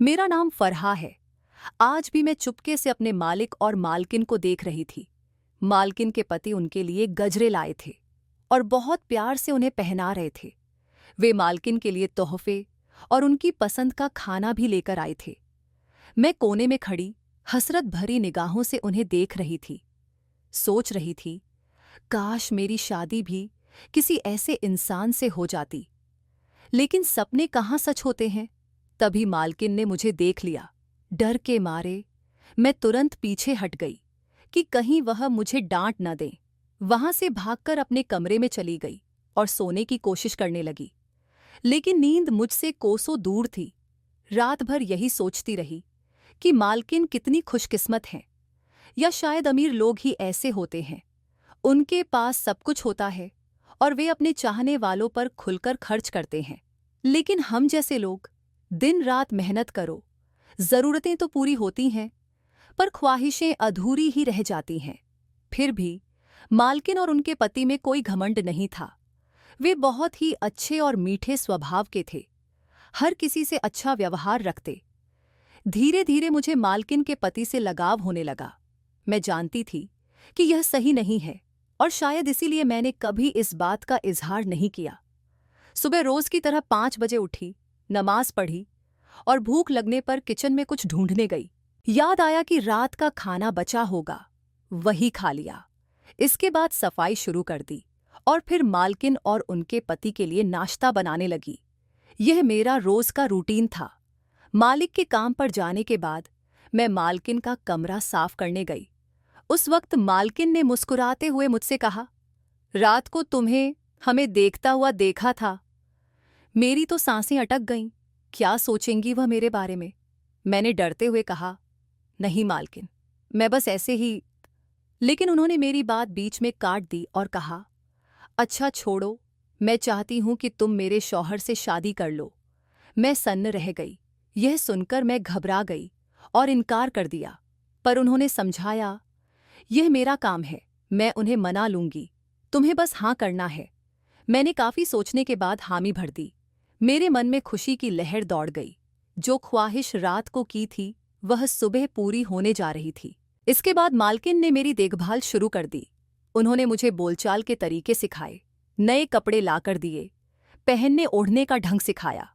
मेरा नाम फरहा है। आज भी मैं चुपके से अपने मालिक और मालकिन को देख रही थी। मालकिन के पति उनके लिए गजरे लाए थे और बहुत प्यार से उन्हें पहना रहे थे। वे मालकिन के लिए तोहफे और उनकी पसंद का खाना भी लेकर आए थे। मैं कोने में खड़ी हसरत भरी निगाहों से उन्हें देख रही थी। सोच रही थी, काश मेरी शादी भी किसी ऐसे इंसान से हो जाती। लेकिन सपने कहाँ सच होते हैं। तभी मालकिन ने मुझे देख लिया। डर के मारे मैं तुरंत पीछे हट गई कि कहीं वह मुझे डांट न दें। वहां से भागकर अपने कमरे में चली गई और सोने की कोशिश करने लगी। लेकिन नींद मुझसे कोसों दूर थी। रात भर यही सोचती रही कि मालकिन कितनी खुशकिस्मत हैं, या शायद अमीर लोग ही ऐसे होते हैं। उनके पास सब कुछ होता है और वे अपने चाहने वालों पर खुलकर खर्च करते हैं। लेकिन हम जैसे लोग दिन रात मेहनत करो, जरूरतें तो पूरी होती हैं, पर ख्वाहिशें अधूरी ही रह जाती हैं। फिर भी मालकिन और उनके पति में कोई घमंड नहीं था। वे बहुत ही अच्छे और मीठे स्वभाव के थे, हर किसी से अच्छा व्यवहार रखते। धीरे धीरे मुझे मालकिन के पति से लगाव होने लगा। मैं जानती थी कि यह सही नहीं है और शायद इसीलिए मैंने कभी इस बात का इजहार नहीं किया। सुबह रोज की तरह 5 बजे उठी, नमाज पढ़ी और भूख लगने पर किचन में कुछ ढूंढने गई। याद आया कि रात का खाना बचा होगा, वही खा लिया। इसके बाद सफाई शुरू कर दी और फिर मालकिन और उनके पति के लिए नाश्ता बनाने लगी। यह मेरा रोज का रूटीन था। मालिक के काम पर जाने के बाद मैं मालकिन का कमरा साफ करने गई। उस वक्त मालकिन ने मुस्कुराते हुए मुझसे कहा, रात को तुम्हें हमें देखता हुआ देखा था। मेरी तो सांसें अटक गईं। क्या सोचेंगी वह मेरे बारे में। मैंने डरते हुए कहा, नहीं मालकिन, मैं बस ऐसे ही। लेकिन उन्होंने मेरी बात बीच में काट दी और कहा, अच्छा छोड़ो, मैं चाहती हूं कि तुम मेरे शौहर से शादी कर लो। मैं सन्न रह गई। यह सुनकर मैं घबरा गई और इनकार कर दिया, पर उन्होंने समझाया, यह मेरा काम है, मैं उन्हें मना लूंगी, तुम्हें बस हाँ करना है। मैंने काफी सोचने के बाद हामी भर दी। मेरे मन में खुशी की लहर दौड़ गई। जो ख्वाहिश रात को की थी वह सुबह पूरी होने जा रही थी। इसके बाद मालकिन ने मेरी देखभाल शुरू कर दी। उन्होंने मुझे बोलचाल के तरीके सिखाए, नए कपड़े लाकर दिए, पहनने ओढ़ने का ढंग सिखाया,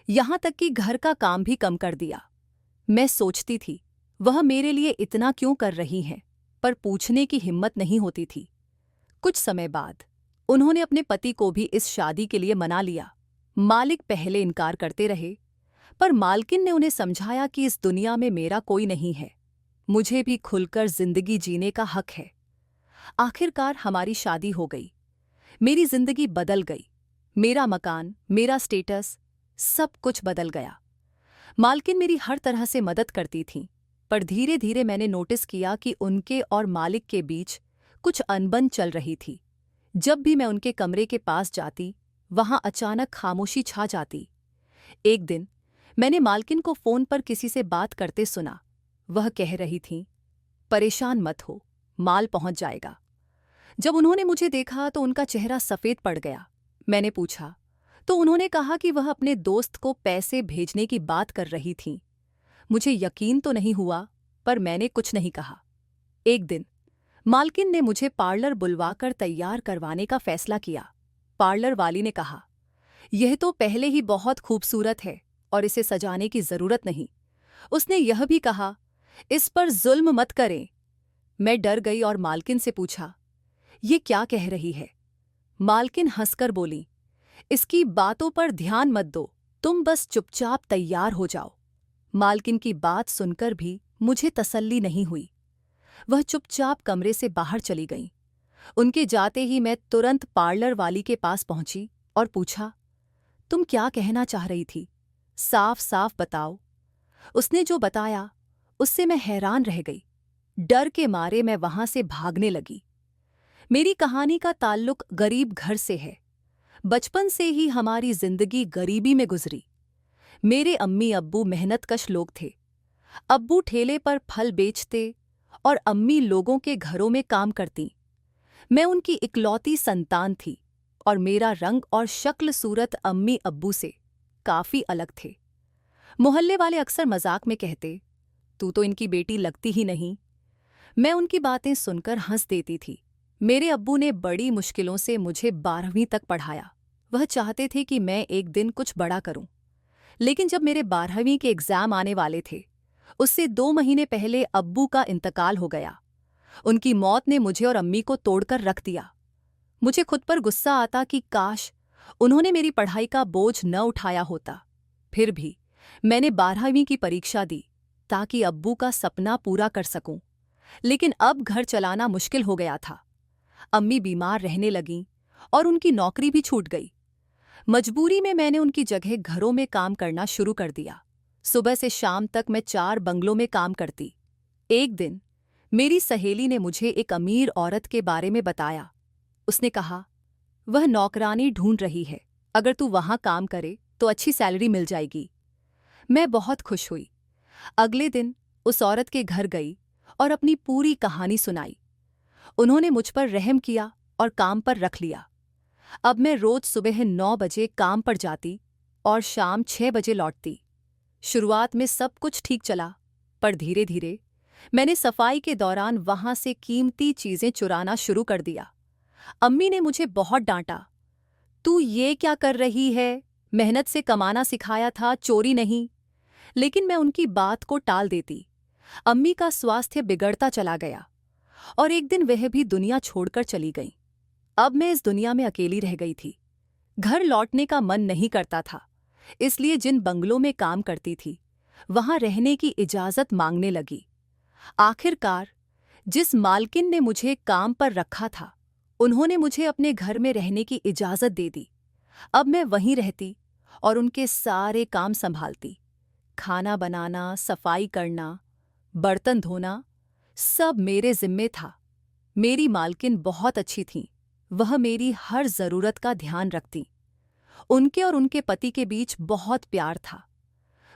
यहां तक कि घर का काम भी कम कर दिया। मैं सोचती थी, वह मेरे लिए इतना क्यों कर रही हैं, पर पूछने की हिम्मत नहीं होती थी। कुछ समय बाद उन्होंने अपने पति को भी इस शादी के लिए मना लिया। मालिक पहले इनकार करते रहे, पर मालकिन ने उन्हें समझाया कि इस दुनिया में मेरा कोई नहीं है, मुझे भी खुलकर जिंदगी जीने का हक है। आखिरकार हमारी शादी हो गई। मेरी जिंदगी बदल गई। मेरा मकान, मेरा स्टेटस, सब कुछ बदल गया। मालकिन मेरी हर तरह से मदद करती थीं, पर धीरे धीरे मैंने नोटिस किया कि उनके और मालिक के बीच कुछ अनबन चल रही थी। जब भी मैं उनके कमरे के पास जाती, वहां अचानक खामोशी छा जाती। एक दिन मैंने मालकिन को फोन पर किसी से बात करते सुना। वह कह रही थीं, परेशान मत हो, माल पहुंच जाएगा। जब उन्होंने मुझे देखा तो उनका चेहरा सफेद पड़ गया। मैंने पूछा तो उन्होंने कहा कि वह अपने दोस्त को पैसे भेजने की बात कर रही थीं। मुझे यकीन तो नहीं हुआ, पर मैंने कुछ नहीं कहा। एक दिन मालकिन ने मुझे पार्लर बुलवाकर तैयार करवाने का फैसला किया। पार्लर वाली ने कहा, यह तो पहले ही बहुत खूबसूरत है और इसे सजाने की जरूरत नहीं। उसने यह भी कहा, इस पर जुल्म मत करें। मैं डर गई और मालकिन से पूछा, ये क्या कह रही है। मालकिन हंसकर बोली, इसकी बातों पर ध्यान मत दो, तुम बस चुपचाप तैयार हो जाओ। मालकिन की बात सुनकर भी मुझे तसल्ली नहीं हुई। वह चुपचाप कमरे से बाहर चली गईं। उनके जाते ही मैं तुरंत पार्लर वाली के पास पहुंची और पूछा, तुम क्या कहना चाह रही थी, साफ साफ बताओ। उसने जो बताया उससे मैं हैरान रह गई। डर के मारे मैं वहां से भागने लगी। मेरी कहानी का ताल्लुक गरीब घर से है। बचपन से ही हमारी जिंदगी गरीबी में गुजरी। मेरे अम्मी अब्बू मेहनतकश लोग थे। अब्बू ठेले पर फल बेचते और अम्मी लोगों के घरों में काम करती। मैं उनकी इकलौती संतान थी और मेरा रंग और शक्ल सूरत अम्मी अब्बू से काफी अलग थे। मोहल्ले वाले अक्सर मजाक में कहते, तू तो इनकी बेटी लगती ही नहीं। मैं उनकी बातें सुनकर हंस देती थी। मेरे अब्बू ने बड़ी मुश्किलों से मुझे 12वीं तक पढ़ाया। वह चाहते थे कि मैं एक दिन कुछ बड़ा करूं। लेकिन जब मेरे 12वीं के एग्जाम आने वाले थे, उससे 2 महीने पहले अब्बू का इंतकाल हो गया। उनकी मौत ने मुझे और अम्मी को तोड़कर रख दिया। मुझे खुद पर गुस्सा आता कि काश उन्होंने मेरी पढ़ाई का बोझ न उठाया होता। फिर भी मैंने 12वीं की परीक्षा दी ताकि अब्बू का सपना पूरा कर सकूं। लेकिन अब घर चलाना मुश्किल हो गया था। अम्मी बीमार रहने लगीं और उनकी नौकरी भी छूट गई। मजबूरी में मैंने उनकी जगह घरों में काम करना शुरू कर दिया। सुबह से शाम तक मैं 4 बंगलों में काम करती। एक दिन मेरी सहेली ने मुझे एक अमीर औरत के बारे में बताया। उसने कहा, वह नौकरानी ढूंढ रही है, अगर तू वहां काम करे तो अच्छी सैलरी मिल जाएगी। मैं बहुत खुश हुई। अगले दिन उस औरत के घर गई और अपनी पूरी कहानी सुनाई। उन्होंने मुझ पर रहम किया और काम पर रख लिया। अब मैं रोज सुबह 9 बजे काम पर जाती और शाम 6 बजे लौटती। शुरुआत में सब कुछ ठीक चला, पर धीरे धीरे मैंने सफाई के दौरान वहां से कीमती चीजें चुराना शुरू कर दिया। अम्मी ने मुझे बहुत डांटा। तू ये क्या कर रही है? मेहनत से कमाना सिखाया था, चोरी नहीं। लेकिन मैं उनकी बात को टाल देती। अम्मी का स्वास्थ्य बिगड़ता चला गया और एक दिन वह भी दुनिया छोड़कर चली गई। अब मैं इस दुनिया में अकेली रह गई थी। घर लौटने का मन नहीं करता था, इसलिए जिन बंगलों में काम करती थी वहां रहने की इजाजत मांगने लगी। आखिरकार जिस मालकिन ने मुझे काम पर रखा था, उन्होंने मुझे अपने घर में रहने की इजाजत दे दी। अब मैं वहीं रहती और उनके सारे काम संभालती। खाना बनाना, सफाई करना, बर्तन धोना, सब मेरे जिम्मे था। मेरी मालकिन बहुत अच्छी थीं। वह मेरी हर जरूरत का ध्यान रखती। उनके और उनके पति के बीच बहुत प्यार था।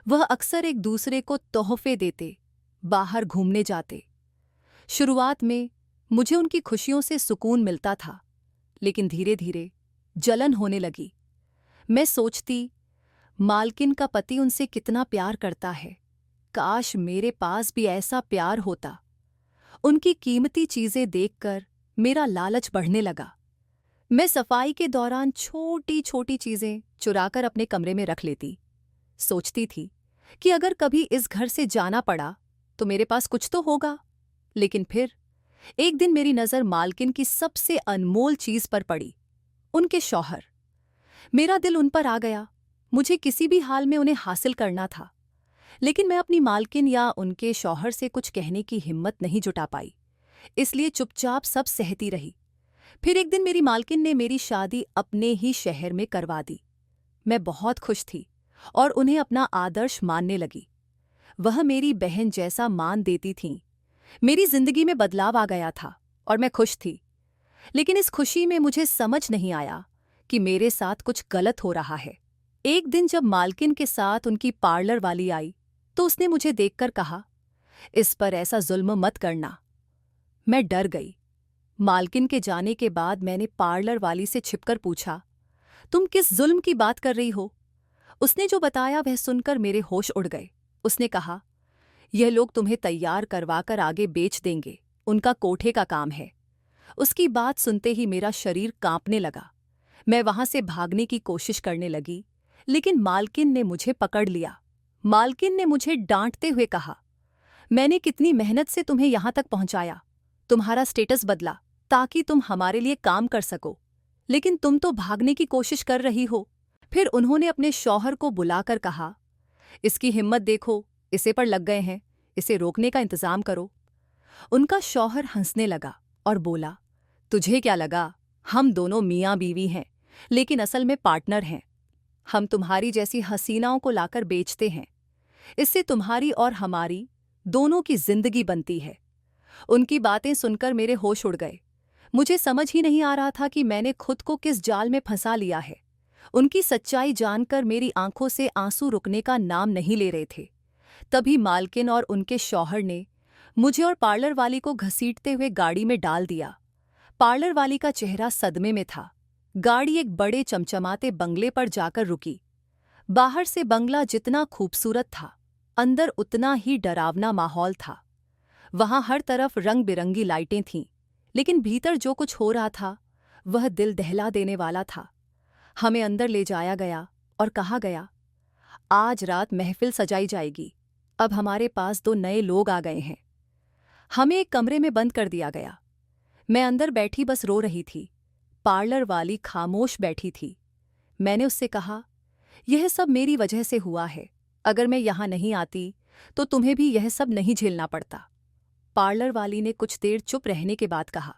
वह अक्सर एक दूसरे को तोहफे देते, बाहर घूमने जाते। शुरुआत में मुझे उनकी खुशियों से सुकून मिलता था, लेकिन धीरे धीरे जलन होने लगी। मैं सोचती, मालकिन का पति उनसे कितना प्यार करता है, काश मेरे पास भी ऐसा प्यार होता। उनकी कीमती चीजें देखकर मेरा लालच बढ़ने लगा। मैं सफाई के दौरान छोटी छोटी चीजें चुराकर अपने कमरे में रख लेती। सोचती थी कि अगर कभी इस घर से जाना पड़ा तो मेरे पास कुछ तो होगा। लेकिन फिर एक दिन मेरी नज़र मालकिन की सबसे अनमोल चीज पर पड़ी, उनके शौहर। मेरा दिल उन पर आ गया। मुझे किसी भी हाल में उन्हें हासिल करना था, लेकिन मैं अपनी मालकिन या उनके शौहर से कुछ कहने की हिम्मत नहीं जुटा पाई, इसलिए चुपचाप सब सहती रही। फिर एक दिन मेरी मालकिन ने मेरी शादी अपने ही शहर में करवा दी। मैं बहुत खुश थी और उन्हें अपना आदर्श मानने लगी। वह मेरी बहन जैसा मान देती थीं। मेरी जिंदगी में बदलाव आ गया था और मैं खुश थी। लेकिन इस खुशी में मुझे समझ नहीं आया कि मेरे साथ कुछ गलत हो रहा है। एक दिन जब मालकिन के साथ उनकी पार्लर वाली आई तो उसने मुझे देखकर कहा, इस पर ऐसा जुल्म मत करना। मैं डर गई। मालकिन के जाने के बाद मैंने पार्लर वाली से छिपकर पूछा, तुम किस जुल्म की बात कर रही हो? उसने जो बताया वह सुनकर मेरे होश उड़ गए। उसने कहा, यह लोग तुम्हें तैयार करवाकर आगे बेच देंगे, उनका कोठे का काम है। उसकी बात सुनते ही मेरा शरीर कांपने लगा। मैं वहां से भागने की कोशिश करने लगी, लेकिन मालकिन ने मुझे पकड़ लिया। मालकिन ने मुझे डांटते हुए कहा, मैंने कितनी मेहनत से तुम्हें यहां तक पहुंचाया, तुम्हारा स्टेटस बदला ताकि तुम हमारे लिए काम कर सको, लेकिन तुम तो भागने की कोशिश कर रही हो। फिर उन्होंने अपने शौहर को बुलाकर कहा, इसकी हिम्मत देखो, इसे पर लग गए हैं, इसे रोकने का इंतजाम करो। उनका शौहर हंसने लगा और बोला, तुझे क्या लगा, हम दोनों मियाँ बीवी हैं, लेकिन असल में पार्टनर हैं। हम तुम्हारी जैसी हसीनाओं को लाकर बेचते हैं, इससे तुम्हारी और हमारी दोनों की जिंदगी बनती है। उनकी बातें सुनकर मेरे होश उड़ गए। मुझे समझ ही नहीं आ रहा था कि मैंने खुद को किस जाल में फंसा लिया है। उनकी सच्चाई जानकर मेरी आंखों से आंसू रुकने का नाम नहीं ले रहे थे। तभी मालकिन और उनके शौहर ने मुझे और पार्लर वाली को घसीटते हुए गाड़ी में डाल दिया। पार्लर वाली का चेहरा सदमे में था। गाड़ी एक बड़े चमचमाते बंगले पर जाकर रुकी। बाहर से बंगला जितना खूबसूरत था, अंदर उतना ही डरावना माहौल था। वहां हर तरफ रंग बिरंगी लाइटें थीं, लेकिन भीतर जो कुछ हो रहा था वह दिल दहला देने वाला था। हमें अंदर ले जाया गया और कहा गया, आज रात महफिल सजाई जाएगी। अब हमारे पास 2 नए लोग आ गए हैं। हमें एक कमरे में बंद कर दिया गया। मैं अंदर बैठी बस रो रही थी। पार्लर वाली खामोश बैठी थी। मैंने उससे कहा, यह सब मेरी वजह से हुआ है। अगर मैं यहां नहीं आती तो तुम्हें भी यह सब नहीं झेलना पड़ता। पार्लर वाली ने कुछ देर चुप रहने के बाद कहा,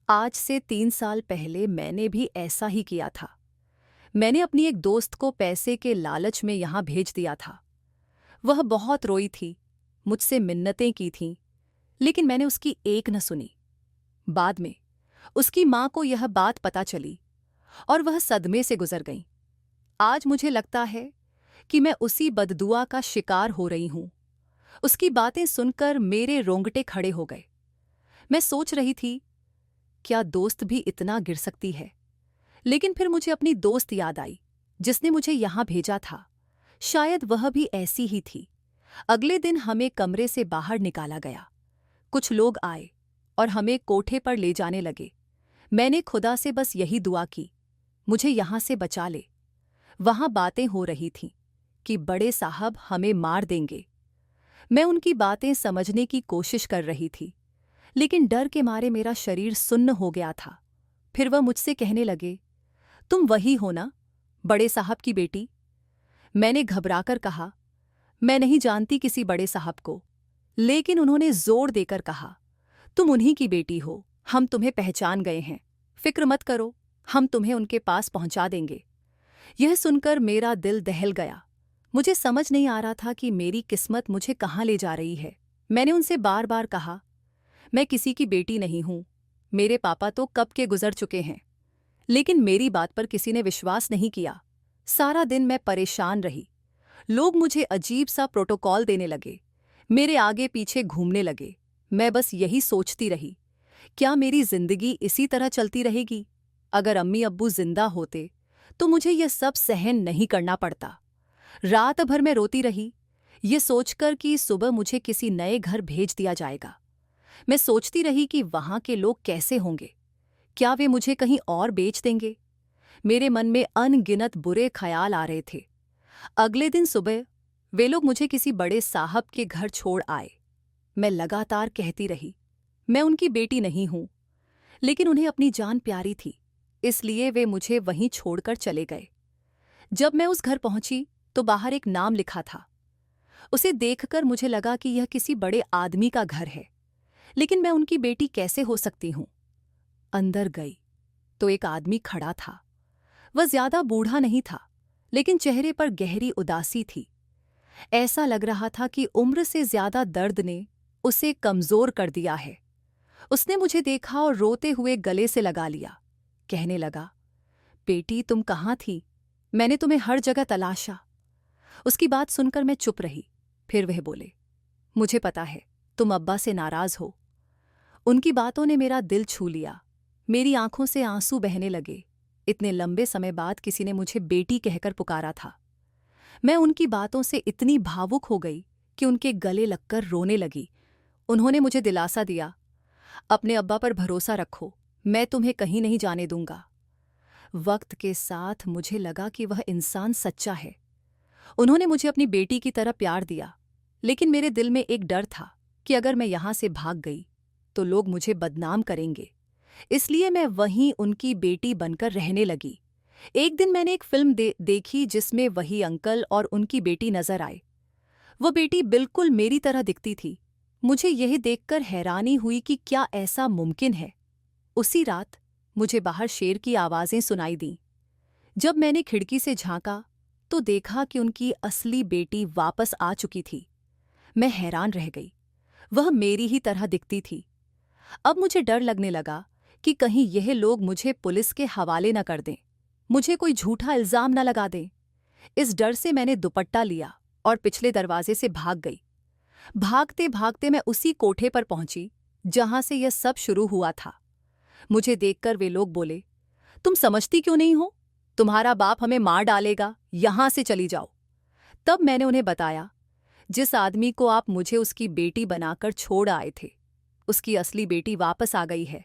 आज से 3 साल पहले मैंने भी ऐसा ही किया था। मैंने अपनी एक दोस्त को पैसे के लालच में यहां भेज दिया था। वह बहुत रोई थी, मुझसे मिन्नतें की थीं, लेकिन मैंने उसकी एक न सुनी। बाद में उसकी मां को यह बात पता चली और वह सदमे से गुजर गईं। आज मुझे लगता है कि मैं उसी बददुआ का शिकार हो रही हूं। उसकी बातें सुनकर मेरे रोंगटे खड़े हो गए। मैं सोच रही थी, क्या दोस्त भी इतना गिर सकती है? लेकिन फिर मुझे अपनी दोस्त याद आई, जिसने मुझे यहां भेजा था। शायद वह भी ऐसी ही थी। अगले दिन हमें कमरे से बाहर निकाला गया। कुछ लोग आए और हमें कोठे पर ले जाने लगे। मैंने खुदा से बस यही दुआ की, मुझे यहां से बचा ले। वहां बातें हो रही थीं कि बड़े साहब हमें मार देंगे। मैं उनकी बातें समझने की कोशिश कर रही थी, लेकिन डर के मारे मेरा शरीर सुन्न हो गया था। फिर वह मुझसे कहने लगे, तुम वही हो ना, बड़े साहब की बेटी? मैंने घबराकर कहा, मैं नहीं जानती किसी बड़े साहब को। लेकिन उन्होंने जोर देकर कहा, तुम उन्हीं की बेटी हो, हम तुम्हें पहचान गए हैं। फिक्र मत करो, हम तुम्हें उनके पास पहुंचा देंगे। यह सुनकर मेरा दिल दहल गया। मुझे समझ नहीं आ रहा था कि मेरी किस्मत मुझे कहाँ ले जा रही है। मैंने उनसे बार बार कहा, मैं किसी की बेटी नहीं हूं। मेरे पापा तो कब के गुजर चुके हैं। लेकिन मेरी बात पर किसी ने विश्वास नहीं किया। सारा दिन मैं परेशान रही। लोग मुझे अजीब सा प्रोटोकॉल देने लगे, मेरे आगे पीछे घूमने लगे। मैं बस यही सोचती रही, क्या मेरी जिंदगी इसी तरह चलती रहेगी? अगर अम्मी अब्बू जिंदा होते तो मुझे यह सब सहन नहीं करना पड़ता। रात भर मैं रोती रही, ये सोचकर कि सुबह मुझे किसी नए घर भेज दिया जाएगा। मैं सोचती रही कि वहां के लोग कैसे होंगे। क्या वे मुझे कहीं और बेच देंगे? मेरे मन में अनगिनत बुरे ख्याल आ रहे थे। अगले दिन सुबह वे लोग मुझे किसी बड़े साहब के घर छोड़ आए। मैं लगातार कहती रही, मैं उनकी बेटी नहीं हूं, लेकिन उन्हें अपनी जान प्यारी थी, इसलिए वे मुझे वहीं छोड़कर चले गए। जब मैं उस घर पहुंची तो बाहर एक नाम लिखा था। उसे देखकर मुझे लगा कि यह किसी बड़े आदमी का घर है, लेकिन मैं उनकी बेटी कैसे हो सकती हूं? अंदर गई तो एक आदमी खड़ा था। वह ज्यादा बूढ़ा नहीं था, लेकिन चेहरे पर गहरी उदासी थी। ऐसा लग रहा था कि उम्र से ज्यादा दर्द ने उसे कमजोर कर दिया है। उसने मुझे देखा और रोते हुए गले से लगा लिया। कहने लगा, बेटी तुम कहाँ थी? मैंने तुम्हें हर जगह तलाशा। उसकी बात सुनकर मैं चुप रही। फिर वह बोले, मुझे पता है तुम अब्बा से नाराज हो। उनकी बातों ने मेरा दिल छू लिया। मेरी आंखों से आंसू बहने लगे। इतने लंबे समय बाद किसी ने मुझे बेटी कहकर पुकारा था। मैं उनकी बातों से इतनी भावुक हो गई कि उनके गले लगकर रोने लगी। उन्होंने मुझे दिलासा दिया, अपने अब्बा पर भरोसा रखो, मैं तुम्हें कहीं नहीं जाने दूंगा। वक्त के साथ मुझे लगा कि वह इंसान सच्चा है। उन्होंने मुझे अपनी बेटी की तरह प्यार दिया, लेकिन मेरे दिल में एक डर था कि अगर मैं यहां से भाग गई तो लोग मुझे बदनाम करेंगे। इसलिए मैं वहीं उनकी बेटी बनकर रहने लगी। एक दिन मैंने एक फिल्म देखी जिसमें वही अंकल और उनकी बेटी नजर आए। वह बेटी बिल्कुल मेरी तरह दिखती थी। मुझे यह देखकर हैरानी हुई कि क्या ऐसा मुमकिन है। उसी रात मुझे बाहर शेर की आवाजें सुनाई दीं। जब मैंने खिड़की से झांका तो देखा कि उनकी असली बेटी वापस आ चुकी थी। मैं हैरान रह गई। वह मेरी ही तरह दिखती थी। अब मुझे डर लगने लगा कि कहीं यह लोग मुझे पुलिस के हवाले न कर दें, मुझे कोई झूठा इल्जाम न लगा दें। इस डर से मैंने दुपट्टा लिया और पिछले दरवाजे से भाग गई। भागते भागते मैं उसी कोठे पर पहुंची जहां से यह सब शुरू हुआ था। मुझे देखकर वे लोग बोले, तुम समझती क्यों नहीं हो? तुम्हारा बाप हमें मार डालेगा, यहां से चली जाओ। तब मैंने उन्हें बताया, जिस आदमी को आप मुझे उसकी बेटी बनाकर छोड़ आए थे, उसकी असली बेटी वापस आ गई है।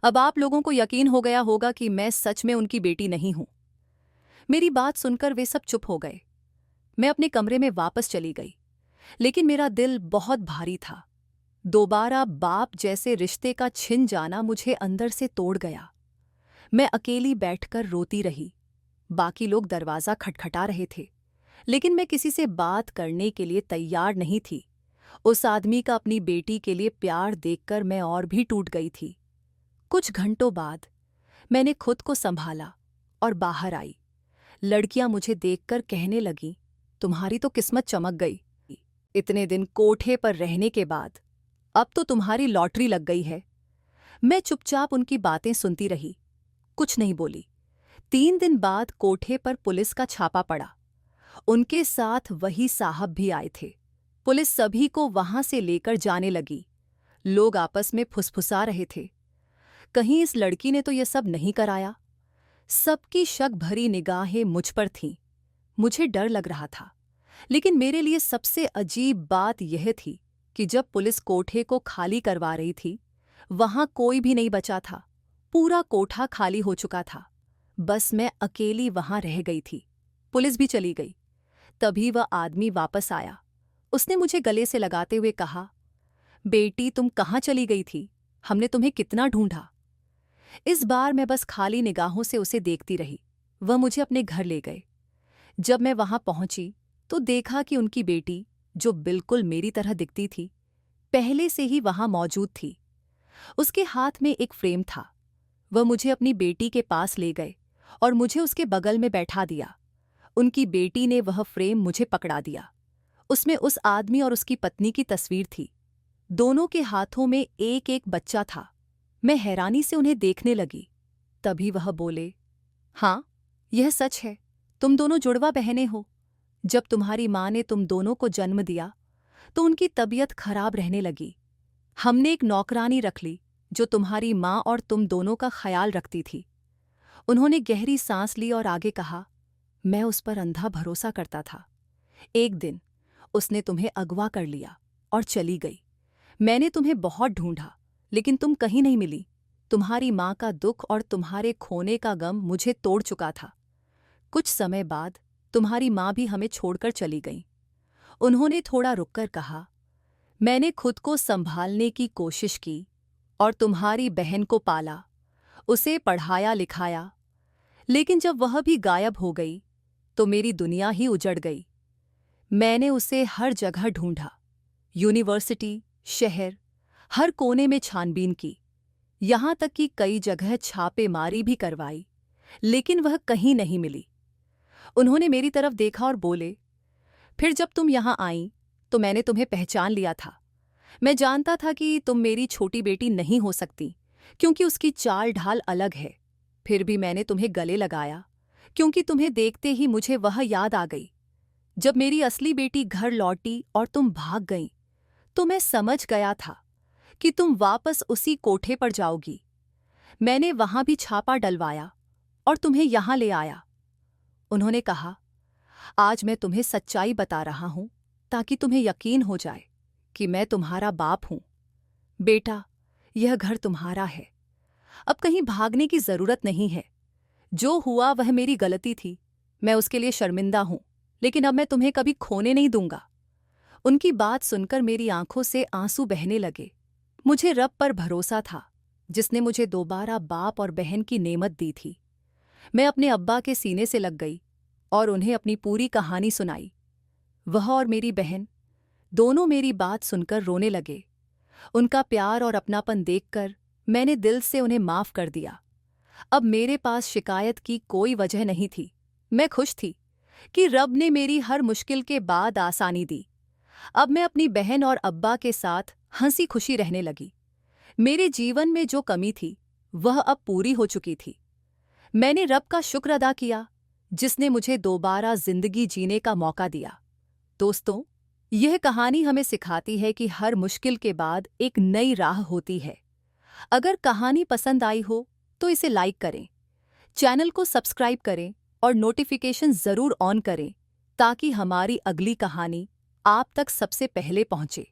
अब आप लोगों को यकीन हो गया होगा कि मैं सच में उनकी बेटी नहीं हूं। मेरी बात सुनकर वे सब चुप हो गए। मैं अपने कमरे में वापस चली गई, लेकिन मेरा दिल बहुत भारी था। दोबारा बाप जैसे रिश्ते का छिन जाना मुझे अंदर से तोड़ गया। मैं अकेली बैठकर रोती रही। बाकी लोग दरवाज़ा खटखटा रहे थे, लेकिन मैं किसी से बात करने के लिए तैयार नहीं थी। उस आदमी का अपनी बेटी के लिए प्यार देखकर मैं और भी टूट गई थी। कुछ घंटों बाद मैंने खुद को संभाला और बाहर आई। लड़कियां मुझे देखकर कहने लगीं, तुम्हारी तो किस्मत चमक गई। इतने दिन कोठे पर रहने के बाद अब तो तुम्हारी लॉटरी लग गई है। मैं चुपचाप उनकी बातें सुनती रही, कुछ नहीं बोली। 3 दिन बाद कोठे पर पुलिस का छापा पड़ा। उनके साथ वही साहब भी आए थे। पुलिस सभी को वहां से लेकर जाने लगी। लोग आपस में फुसफुसा रहे थे, कहीं इस लड़की ने तो ये सब नहीं कराया। सबकी शक भरी निगाहें मुझ पर थीं। मुझे डर लग रहा था, लेकिन मेरे लिए सबसे अजीब बात यह थी कि जब पुलिस कोठे को खाली करवा रही थी, वहां कोई भी नहीं बचा था। पूरा कोठा खाली हो चुका था। बस मैं अकेली वहां रह गई थी। पुलिस भी चली गई। तभी वह आदमी वापस आया। उसने मुझे गले से लगाते हुए कहा, बेटी तुम कहाँ चली गई थी? हमने तुम्हें कितना ढूंढा। इस बार मैं बस खाली निगाहों से उसे देखती रही। वह मुझे अपने घर ले गए। जब मैं वहां पहुंची तो देखा कि उनकी बेटी, जो बिल्कुल मेरी तरह दिखती थी, पहले से ही वहां मौजूद थी। उसके हाथ में एक फ्रेम था। वह मुझे अपनी बेटी के पास ले गए और मुझे उसके बगल में बैठा दिया। उनकी बेटी ने वह फ्रेम मुझे पकड़ा दिया। उसमें उस आदमी और उसकी पत्नी की तस्वीर थी। दोनों के हाथों में एक एक बच्चा था। मैं हैरानी से उन्हें देखने लगी। तभी वह बोले, हाँ, यह सच है, तुम दोनों जुड़वा बहनें हो। जब तुम्हारी माँ ने तुम दोनों को जन्म दिया तो उनकी तबीयत खराब रहने लगी। हमने एक नौकरानी रख ली जो तुम्हारी माँ और तुम दोनों का ख्याल रखती थी। उन्होंने गहरी सांस ली और आगे कहा, मैं उस पर अंधा भरोसा करता था। एक दिन उसने तुम्हें अगवा कर लिया और चली गई। मैंने तुम्हें बहुत ढूंढा, लेकिन तुम कहीं नहीं मिली। तुम्हारी माँ का दुख और तुम्हारे खोने का गम मुझे तोड़ चुका था। कुछ समय बाद तुम्हारी माँ भी हमें छोड़कर चली गई। उन्होंने थोड़ा रुककर कहा, मैंने खुद को संभालने की कोशिश की और तुम्हारी बहन को पाला, उसे पढ़ाया लिखाया, लेकिन जब वह भी गायब हो गई तो मेरी दुनिया ही उजड़ गई। मैंने उसे हर जगह ढूंढा, यूनिवर्सिटी, शहर, हर कोने में छानबीन की, यहां तक कि कई जगह छापेमारी भी करवाई, लेकिन वह कहीं नहीं मिली। उन्होंने मेरी तरफ देखा और बोले, फिर जब तुम यहां आई तो मैंने तुम्हें पहचान लिया था। मैं जानता था कि तुम मेरी छोटी बेटी नहीं हो सकती, क्योंकि उसकी चाल ढाल अलग है। फिर भी मैंने तुम्हें गले लगाया, क्योंकि तुम्हें देखते ही मुझे वह याद आ गई। जब मेरी असली बेटी घर लौटी और तुम भाग गईं, तो मैं समझ गया था कि तुम वापस उसी कोठे पर जाओगी। मैंने वहां भी छापा डलवाया और तुम्हें यहां ले आया। उन्होंने कहा, आज मैं तुम्हें सच्चाई बता रहा हूं ताकि तुम्हें यकीन हो जाए कि मैं तुम्हारा बाप हूं। बेटा, यह घर तुम्हारा है। अब कहीं भागने की जरूरत नहीं है। जो हुआ वह मेरी गलती थी, मैं उसके लिए शर्मिंदा हूं, लेकिन अब मैं तुम्हें कभी खोने नहीं दूंगा। उनकी बात सुनकर मेरी आंखों से आंसू बहने लगे। मुझे रब पर भरोसा था, जिसने मुझे दोबारा बाप और बहन की नेमत दी थी। मैं अपने अब्बा के सीने से लग गई और उन्हें अपनी पूरी कहानी सुनाई। वह और मेरी बहन दोनों मेरी बात सुनकर रोने लगे। उनका प्यार और अपनापन देखकर मैंने दिल से उन्हें माफ कर दिया। अब मेरे पास शिकायत की कोई वजह नहीं थी। मैं खुश थी कि रब ने मेरी हर मुश्किल के बाद आसानी दी। अब मैं अपनी बहन और अब्बा के साथ हंसी खुशी रहने लगी। मेरे जीवन में जो कमी थी वह अब पूरी हो चुकी थी। मैंने रब का शुक्र अदा किया, जिसने मुझे दोबारा जिंदगी जीने का मौका दिया। दोस्तों, यह कहानी हमें सिखाती है कि हर मुश्किल के बाद एक नई राह होती है। अगर कहानी पसंद आई हो तो इसे लाइक करें, चैनल को सब्सक्राइब करें और नोटिफिकेशन ज़रूर ऑन करें ताकि हमारी अगली कहानी आप तक सबसे पहले पहुंचे।